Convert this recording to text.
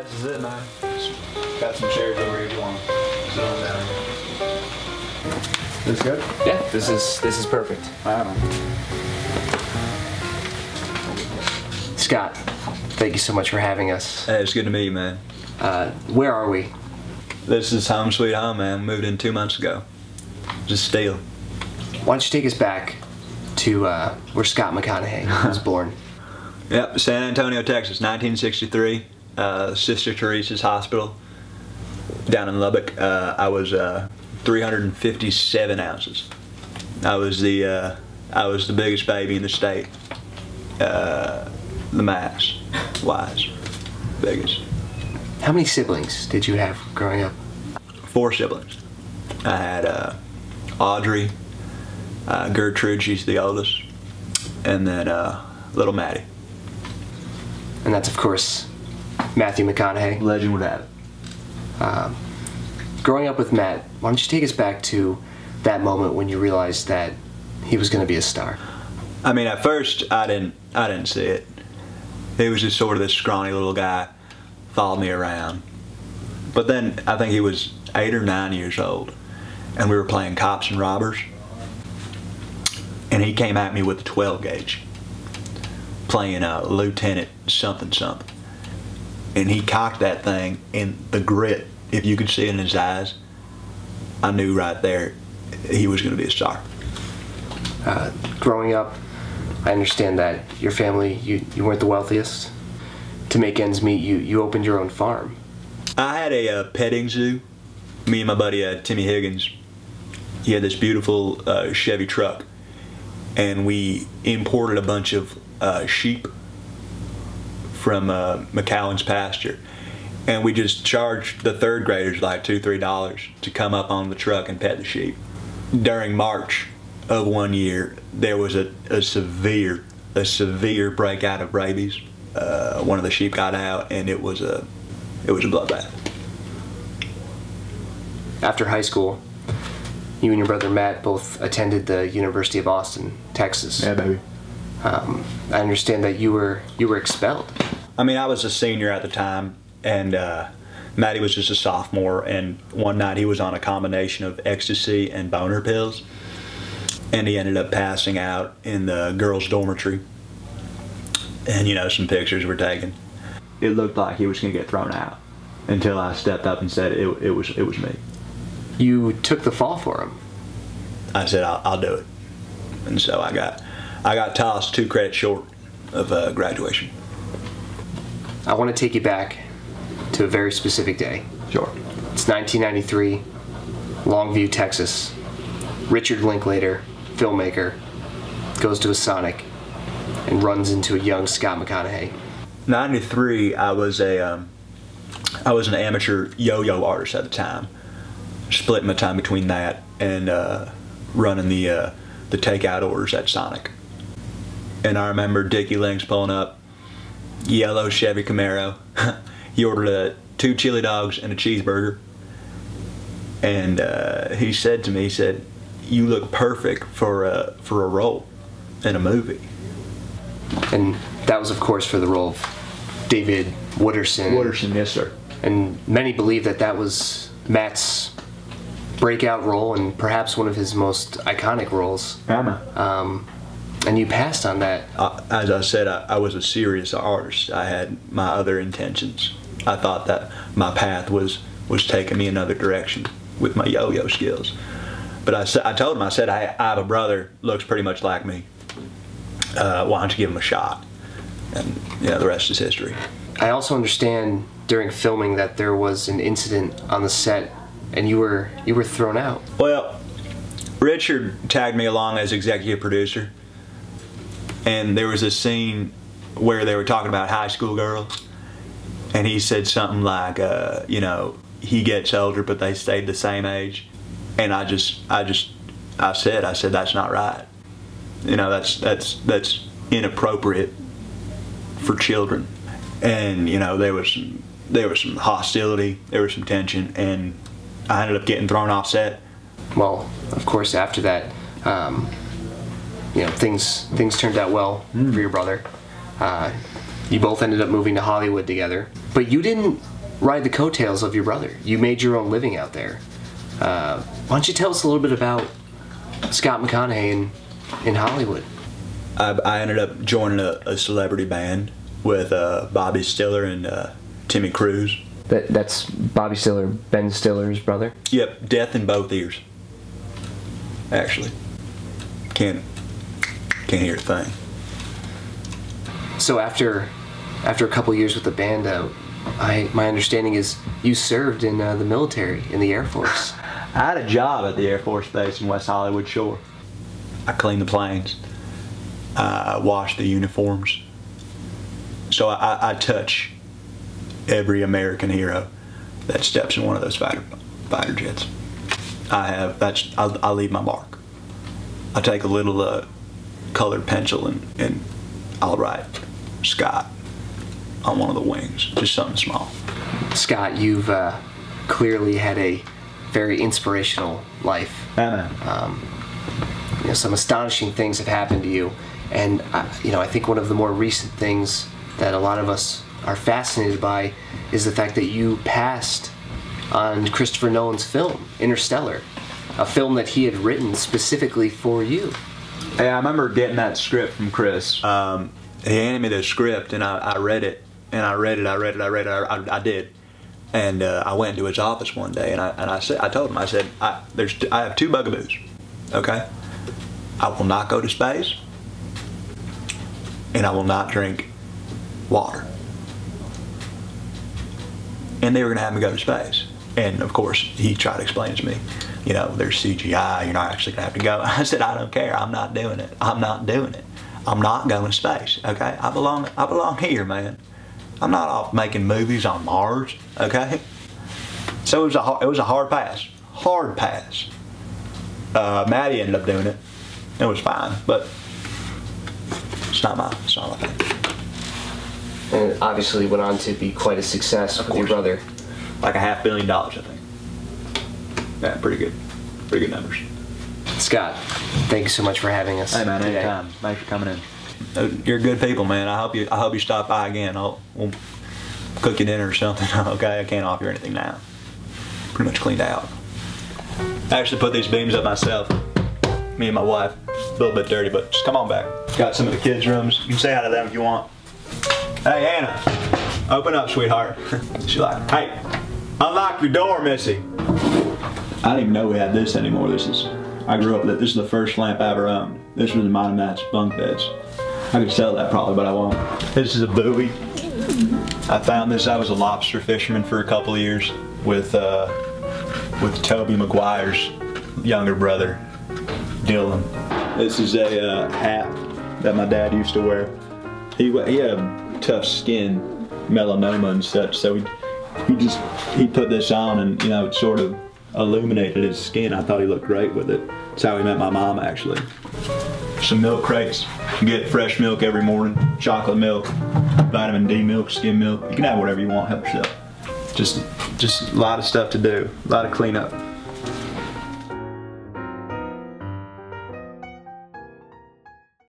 this is it, man. Got some chairs over here if you want to sit on down here. This good? Yeah, this is perfect. All right, man. Scott, thank you so much for having us. Hey, it's good to meet you, man. Where are we? This is home sweet home, man. Moved in 2 months ago. Just steal. Why don't you take us back to where Scott McConaughey was born? Yep, San Antonio, Texas, 1963. Sister Teresa's Hospital down in Lubbock. I was 357 ounces. I was the biggest baby in the state. The mass wise, biggest. How many siblings did you have growing up? 4 siblings. I had Audrey, Gertrude, she's the oldest, and then little Maddie. And that's, of course, Matthew McConaughey. Legend would have it. Growing up with Matt, why don't you take us back to that moment when you realized that he was going to be a star? I mean, at first, I didn't see it. He was just sort of this scrawny little guy, followed me around. But then, I think he was 8 or 9 years old, and we were playing cops and robbers, and he came at me with a 12 gauge, playing Lieutenant something something. And he cocked that thing, and the grit, if you could see it in his eyes, I knew right there he was going to be a star. Growing up, I understand that your family, you weren't the wealthiest. To make ends meet, you opened your own farm. I had a petting zoo. Me and my buddy Timmy Higgins, he had this beautiful Chevy truck, and we imported a bunch of sheep from McCowan's pasture, and we just charged the 3rd graders like $2 or $3 to come up on the truck and pet the sheep. During March of one year, there was a severe breakout of rabies. One of the sheep got out, and it was a bloodbath. After high school, you and your brother Matt both attended the University of Austin, Texas. Yeah, baby. I understand that you were expelled. I mean, I was a senior at the time, and Matty was just a sophomore, and one night he was on a combination of ecstasy and boner pills, and he ended up passing out in the girls' dormitory. And, you know, some pictures were taken. It looked like he was going to get thrown out until I stepped up and said it was me. You took the fall for him. I said, I'll do it. And so I got tossed 2 credits short of graduation. I want to take you back to a very specific day. Sure. It's 1993, Longview, Texas. Richard Linklater, filmmaker, goes to a Sonic and runs into a young Scott McConaughey. 93, I was an amateur yo-yo artist at the time. Splitting my time between that and running the takeout orders at Sonic. And I remember Dickie Links pulling up, yellow Chevy Camaro. He ordered 2 chili dogs and a cheeseburger. And he said to me, he said, "You look perfect for a role in a movie." And that was, of course, for the role of David Wooderson. Wooderson, yes, sir. And many believe that that was Matt's breakout role and perhaps one of his most iconic roles. And you passed on that. As I said, I was a serious artist. I had my other intentions. I thought that my path was taking me another direction with my yo-yo skills. But I told him, I said, I have a brother, looks pretty much like me. Why don't you give him a shot? And, you know, the rest is history. I also understand during filming that there was an incident on the set and you were thrown out. Well, Richard tagged me along as executive producer, and there was a scene where they were talking about high school girls, and he said something like, you know, he gets older but they stayed the same age. And I said that's not right. You know, that's inappropriate for children. And, you know, there was some hostility, there was some tension, and I ended up getting thrown off set. Well, of course, after that, you know, things turned out well for your brother. You both ended up moving to Hollywood together, but you didn't ride the coattails of your brother. You made your own living out there. Why don't you tell us a little bit about Scott McConaughey in Hollywood? I ended up joining a celebrity band with Bobby Stiller and Timmy Cruz. That's Bobby Stiller, Ben Stiller's brother? Yep, death in both ears. Actually. Can't hear a thing. So after a couple years with the band, my understanding is you served in the military, in the Air Force. I had a job at the Air Force Base in West Hollywood Shore. I cleaned the planes. I washed the uniforms. So I touch every American hero that steps in one of those fighter jets. I leave my mark. I take a little colored pencil and I'll write Scott on one of the wings, just something small. Scott, you've clearly had a very inspirational life. Some astonishing things have happened to you, and I think one of the more recent things that a lot of us are fascinated by is the fact that you passed on Christopher Nolan's film, Interstellar, a film that he had written specifically for you. Hey, I remember getting that script from Chris. He handed me the script, and I read it, and I did. And I went into his office one day, and I told him, I said, I have two bugaboos, okay? I will not go to space, and I will not drink water. And they were going to have me go to space. And of course, he tried to explain to me, there's CGI, you're not actually going to have to go. I said, I don't care, I'm not doing it. I'm not doing it. I'm not going to space, okay? I belong here, man. I'm not off making movies on Mars, okay? So it was a hard pass. Hard pass. Maddie ended up doing it. It was fine, but it's not my thing. And obviously went on to be quite a success with your brother. Like $500 million, I think. Yeah, pretty good. Pretty good numbers. Scott, thank you so much for having us. Hey man, today. anytime. Thanks for coming in. You're good people, man. I hope you stop by again. We'll cook you dinner or something. Okay, I can't offer you anything now. Pretty much cleaned out. I actually put these beams up myself. Me and my wife. A little bit dirty, but just come on back. Got some of the kids' rooms. You can say hi to them if you want. Hey, Anna, open up, sweetheart. She's like, hey, unlock your door, Missy. I didn't even know we had this anymore. I grew up with it. This is the first lamp I ever owned. This was mine and Matt's bunk beds. I could sell that probably, but I won't. This is a buoy. I found this. I was a lobster fisherman for a couple of years with Toby Maguire's younger brother, Dylan. This is a hat that my dad used to wear. He had a tough skin, melanoma and such, so he put this on, and it sort of illuminated his skin. I thought he looked great with it. That's how he met my mom, actually. Some milk crates. You get fresh milk every morning, chocolate milk, vitamin D milk, skim milk. You can have whatever you want, help yourself. Just a lot of stuff to do, a lot of cleanup.